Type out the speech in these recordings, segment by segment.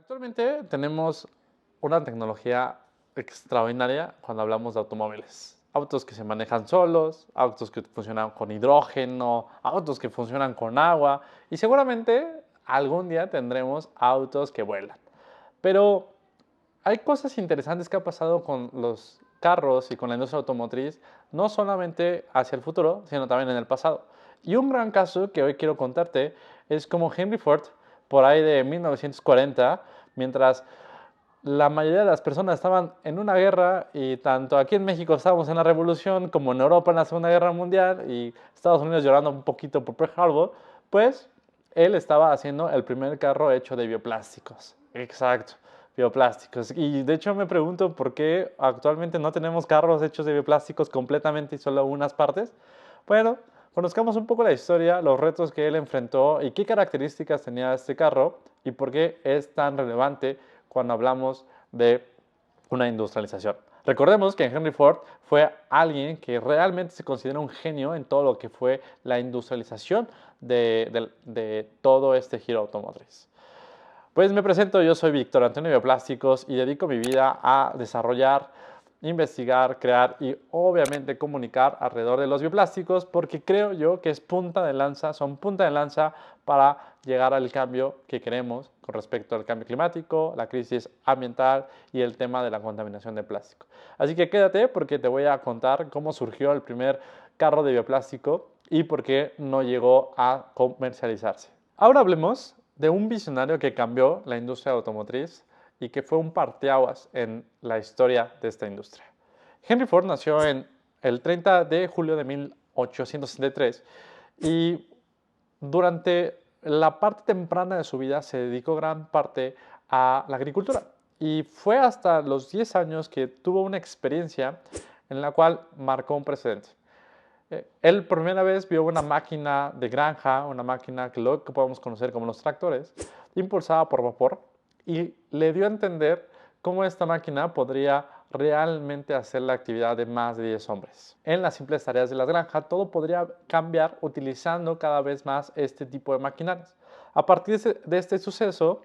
Actualmente tenemos una tecnología extraordinaria cuando hablamos de automóviles. Autos que se manejan solos, autos que funcionan con hidrógeno, autos que funcionan con agua y seguramente algún día tendremos autos que vuelan. Pero hay cosas interesantes que ha pasado con los carros y con la industria automotriz, no solamente hacia el futuro, sino también en el pasado. Y un gran caso que hoy quiero contarte es como Henry Ford, por ahí de 1940, mientras la mayoría de las personas estaban en una guerra y tanto aquí en México estábamos en la revolución como en Europa en la Segunda Guerra Mundial y Estados Unidos llorando un poquito por Pearl Harbor, pues él estaba haciendo el primer carro hecho de bioplásticos. Exacto, bioplásticos. Y de hecho me pregunto por qué actualmente no tenemos carros hechos de bioplásticos completamente y solo unas partes. Bueno, conozcamos un poco la historia, los retos que él enfrentó y qué características tenía este carro y por qué es tan relevante cuando hablamos de una industrialización. Recordemos que Henry Ford fue alguien que realmente se considera un genio en todo lo que fue la industrialización de todo este giro automotriz. Pues me presento, yo soy Víctor Antonio Bioplásticos y dedico mi vida a desarrollar, investigar, crear y obviamente comunicar alrededor de los bioplásticos porque creo yo que es punta de lanza, son punta de lanza para llegar al cambio que queremos con respecto al cambio climático, la crisis ambiental y el tema de la contaminación de plástico. Así que quédate porque te voy a contar cómo surgió el primer carro de bioplástico y por qué no llegó a comercializarse. Ahora hablemos de un visionario que cambió la industria automotriz y que fue un parteaguas en la historia de esta industria. Henry Ford nació en el 30 de julio de 1863 y durante la parte temprana de su vida se dedicó gran parte a la agricultura y fue hasta los 10 años que tuvo una experiencia en la cual marcó un precedente. Él por primera vez vio una máquina de granja, una máquina que luego podemos conocer como los tractores, impulsada por vapor, y le dio a entender cómo esta máquina podría realmente hacer la actividad de más de 10 hombres. En las simples tareas de la granja, todo podría cambiar utilizando cada vez más este tipo de maquinarias. A partir de este suceso,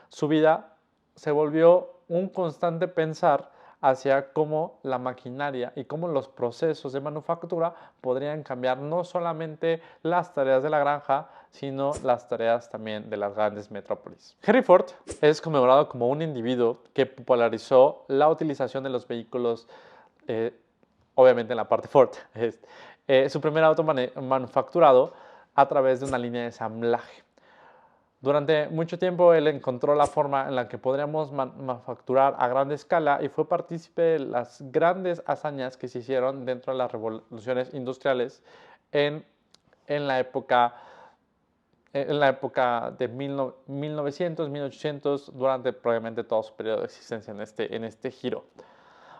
su vida se volvió un constante pensar hacia cómo la maquinaria y cómo los procesos de manufactura podrían cambiar no solamente las tareas de la granja, sino las tareas también de las grandes metrópolis. Henry Ford es conmemorado como un individuo que popularizó la utilización de los vehículos, eh, obviamente en la parte Ford, su primer auto manufacturado a través de una línea de ensamblaje. Durante mucho tiempo él encontró la forma en la que podríamos manufacturar a gran escala y fue partícipe de las grandes hazañas que se hicieron dentro de las revoluciones industriales en, en la época de 1900, 1800, durante probablemente todo su periodo de existencia en este giro.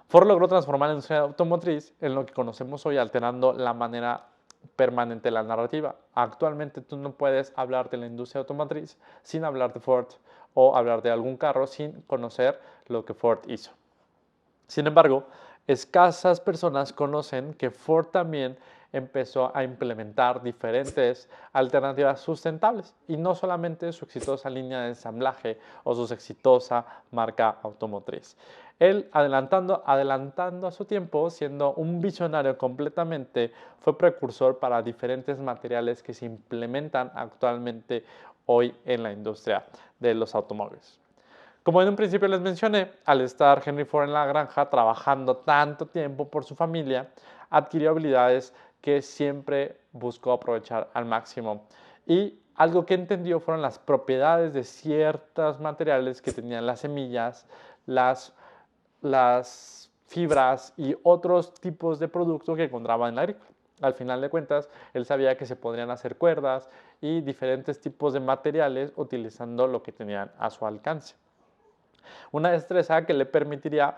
Ford logró transformar la industria automotriz en lo que conocemos hoy, alterando la manera permanente de la narrativa. Actualmente tú no puedes hablar de la industria automotriz sin hablar de Ford o hablar de algún carro sin conocer lo que Ford hizo. Sin embargo, escasas personas conocen que Ford también empezó a implementar diferentes alternativas sustentables y no solamente su exitosa línea de ensamblaje o su exitosa marca automotriz. Él adelantando a su tiempo, siendo un visionario completamente, fue precursor para diferentes materiales que se implementan actualmente hoy en la industria de los automóviles. Como en un principio les mencioné, al estar Henry Ford en la granja trabajando tanto tiempo por su familia, adquirió habilidades que siempre buscó aprovechar al máximo. Y algo que entendió fueron las propiedades de ciertos materiales que tenían las semillas, las fibras y otros tipos de productos que encontraba en la agrícola. Al final de cuentas, él sabía que se podrían hacer cuerdas y diferentes tipos de materiales utilizando lo que tenían a su alcance. Una destreza que le permitiría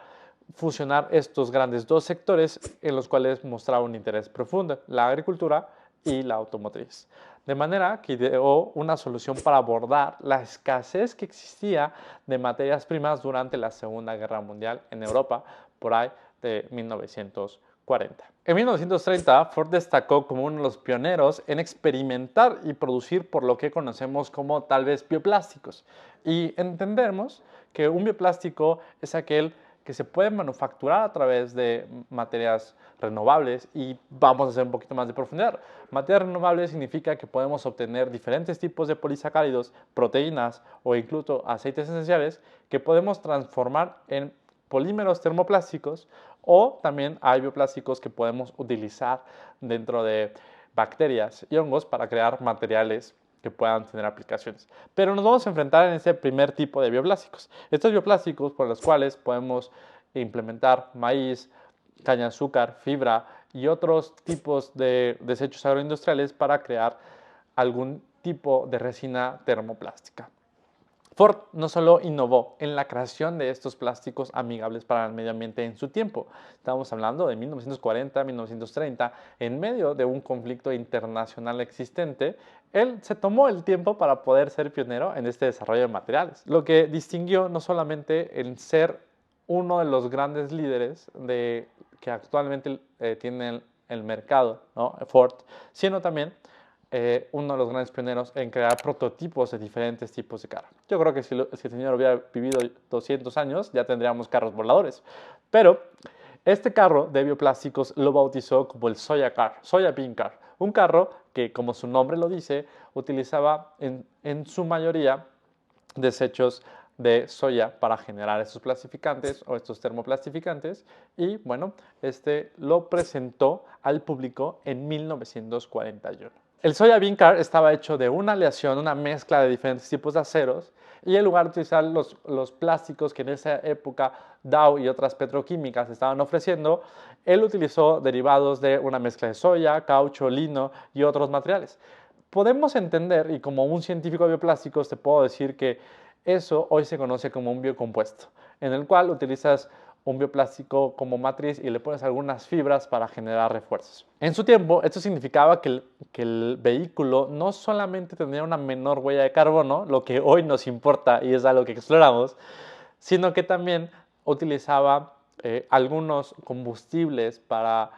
fusionar estos grandes dos sectores en los cuales mostraba un interés profundo, la agricultura y la automotriz. De manera que ideó una solución para abordar la escasez que existía de materias primas durante la Segunda Guerra Mundial en Europa, por ahí de 1940. 1940. En 1930, Ford destacó como uno de los pioneros en experimentar y producir por lo que conocemos como tal vez bioplásticos. Y entendemos que un bioplástico es aquel que se puede manufacturar a través de materias renovables y vamos a hacer un poquito más de profundidad. Materias renovables significa que podemos obtener diferentes tipos de polisacáridos, proteínas o incluso aceites esenciales que podemos transformar en polímeros termoplásticos o también hay bioplásticos que podemos utilizar dentro de bacterias y hongos para crear materiales que puedan tener aplicaciones. Pero nos vamos a enfrentar en ese primer tipo de bioplásticos. Estos bioplásticos por los cuales podemos implementar maíz, caña de azúcar, fibra y otros tipos de desechos agroindustriales para crear algún tipo de resina termoplástica. Ford no solo innovó en la creación de estos plásticos amigables para el medio ambiente en su tiempo, estamos hablando de 1940, 1930, en medio de un conflicto internacional existente, él se tomó el tiempo para poder ser pionero en este desarrollo de materiales, lo que distinguió no solamente en ser uno de los grandes líderes que actualmente tiene el mercado, ¿no? Ford, sino también uno de los grandes pioneros en crear prototipos de diferentes tipos de carro. Yo creo que si el señor hubiera vivido 200 años, ya tendríamos carros voladores. Pero este carro de bioplásticos lo bautizó como el Soya Car, Soya Bean Car, un carro que, como su nombre lo dice, utilizaba en su mayoría desechos de soya para generar estos plastificantes o estos termoplastificantes y bueno, este lo presentó al público en 1941. El Soya Bean Car estaba hecho de una aleación, una mezcla de diferentes tipos de aceros y en lugar de utilizar los plásticos que en esa época Dow y otras petroquímicas estaban ofreciendo, él utilizó derivados de una mezcla de soya, caucho, lino y otros materiales. Podemos entender, y como un científico de bioplásticos te puedo decir que eso hoy se conoce como un biocompuesto, en el cual utilizas un bioplástico como matriz y le pones algunas fibras para generar refuerzos. En su tiempo, esto significaba que el vehículo no solamente tendría una menor huella de carbono, lo que hoy nos importa y es algo que exploramos, sino que también utilizaba algunos combustibles para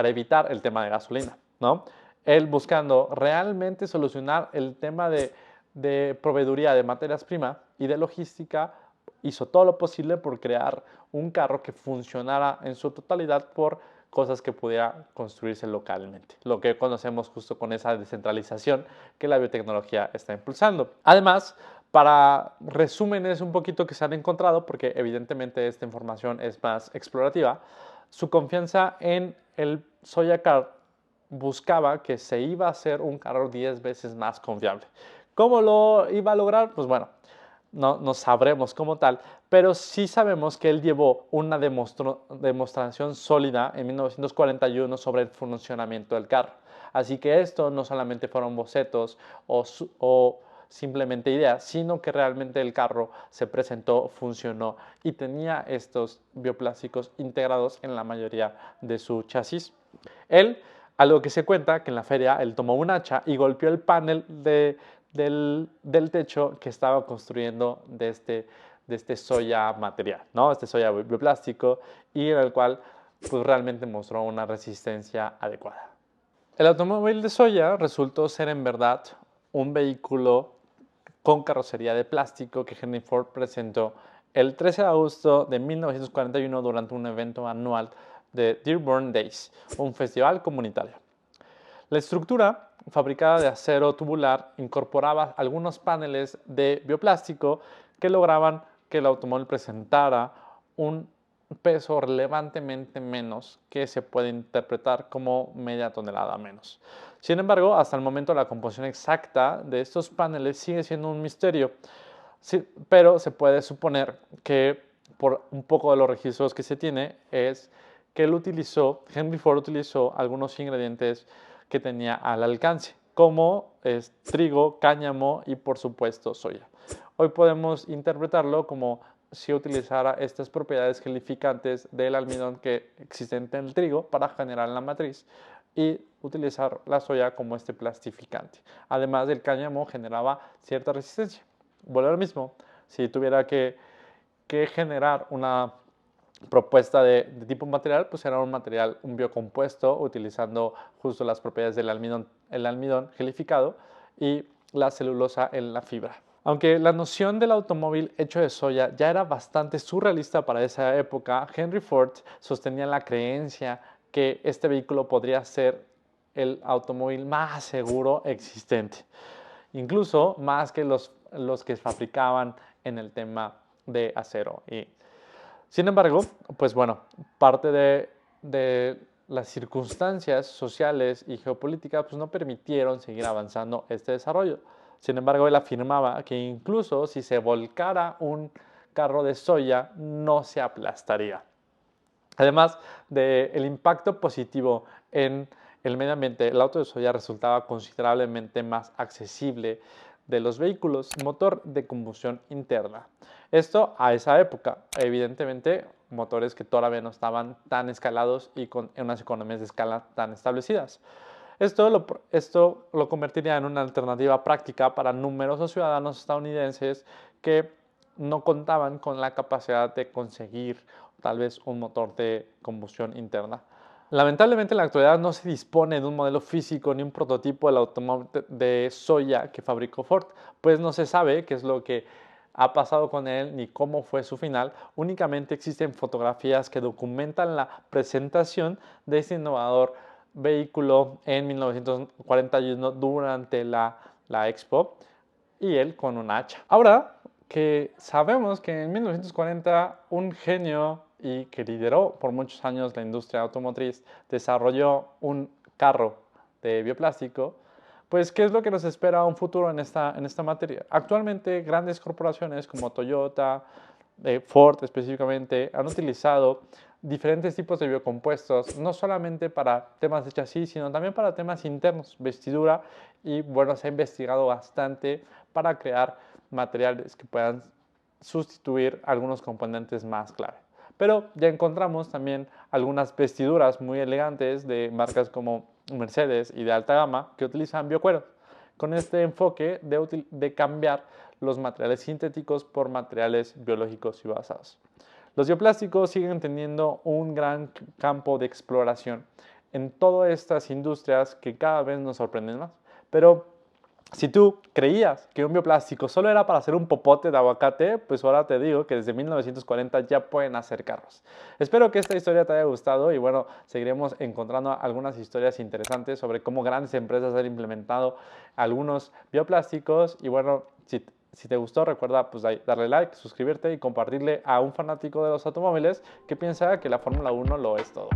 evitar el tema de gasolina, ¿no? Él buscando realmente solucionar el tema de proveeduría de materias primas y de logística, hizo todo lo posible por crear un carro que funcionara en su totalidad por cosas que pudiera construirse localmente, lo que conocemos justo con esa descentralización que la biotecnología está impulsando. Además, para resúmenes un poquito que se han encontrado, porque evidentemente esta información es más explorativa, su confianza en el Soya Car buscaba que se iba a hacer un carro 10 veces más confiable. ¿Cómo lo iba a lograr? Pues bueno, no sabremos como tal, pero sí sabemos que él llevó una demostración sólida en 1941 sobre el funcionamiento del carro. Así que esto no solamente fueron bocetos o simplemente ideas, sino que realmente el carro se presentó, funcionó y tenía estos bioplásticos integrados en la mayoría de su chasis. Él, algo que se cuenta, que en la feria él tomó un hacha y golpeó el panel del techo que estaba construyendo de este soya material, ¿no? Este soya bioplástico y en el cual pues realmente mostró una resistencia adecuada. El automóvil de soya resultó ser en verdad un vehículo con carrocería de plástico que Henry Ford presentó el 13 de agosto de 1941 durante un evento anual de Dearborn Days, un festival comunitario. La estructura, fabricada de acero tubular, incorporaba algunos paneles de bioplástico que lograban que el automóvil presentara un peso relevantemente menos que se puede interpretar como media tonelada menos. Sin embargo, hasta el momento la composición exacta de estos paneles sigue siendo un misterio, sí, pero se puede suponer que por un poco de los registros que se tiene es que Henry Ford utilizó algunos ingredientes que tenía al alcance, como es trigo, cáñamo y por supuesto soya. Hoy podemos interpretarlo como si utilizara estas propiedades gelificantes del almidón que existen en el trigo para generar la matriz y utilizar la soya como este plastificante. Además del cáñamo generaba cierta resistencia. Vuelve al mismo, si tuviera que generar una propuesta de tipo material, pues era un material, un biocompuesto, utilizando justo las propiedades del el almidón gelificado y la celulosa en la fibra. Aunque la noción del automóvil hecho de soya ya era bastante surrealista para esa época, Henry Ford sostenía la creencia que este vehículo podría ser el automóvil más seguro existente, incluso más que los que fabricaban en el tema de acero. Y sin embargo, pues bueno, parte de las circunstancias sociales y geopolíticas pues no permitieron seguir avanzando este desarrollo. Sin embargo, él afirmaba que incluso si se volcara un carro de soya, no se aplastaría. Además del impacto positivo en el medio ambiente, el auto de soya resultaba considerablemente más accesible de los vehículos motor de combustión interna. Esto a esa época, evidentemente, motores que todavía no estaban tan escalados y con unas economías de escala tan establecidas. Esto lo convertiría en una alternativa práctica para numerosos ciudadanos estadounidenses que no contaban con la capacidad de conseguir tal vez un motor de combustión interna. Lamentablemente en la actualidad no se dispone de un modelo físico ni un prototipo del automóvil de soya que fabricó Ford, pues no se sabe qué es lo que ha pasado con él ni cómo fue su final. Únicamente existen fotografías que documentan la presentación de este innovador vehículo en 1941 durante la Expo y él con un hacha. Ahora que sabemos que en 1940 un genio y que lideró por muchos años la industria automotriz desarrolló un carro de bioplástico, pues ¿qué es lo que nos espera a un futuro en esta materia? Actualmente grandes corporaciones como Toyota, Ford específicamente, han utilizado diferentes tipos de biocompuestos, no solamente para temas de chasis, sino también para temas internos, vestidura, y bueno, se ha investigado bastante para crear materiales que puedan sustituir algunos componentes más clave. Pero ya encontramos también algunas vestiduras muy elegantes de marcas como Mercedes y de alta gama que utilizan biocuero, con este enfoque de cambiar los materiales sintéticos por materiales biológicos y basados. Los bioplásticos siguen teniendo un gran campo de exploración en todas estas industrias que cada vez nos sorprenden más. Pero si tú creías que un bioplástico solo era para hacer un popote de aguacate, pues ahora te digo que desde 1940 ya pueden hacer carros. Espero que esta historia te haya gustado y bueno, seguiremos encontrando algunas historias interesantes sobre cómo grandes empresas han implementado algunos bioplásticos y bueno, si te gustó, recuerda pues darle like, suscribirte y compartirle a un fanático de los automóviles que piensa que la Fórmula 1 lo es todo.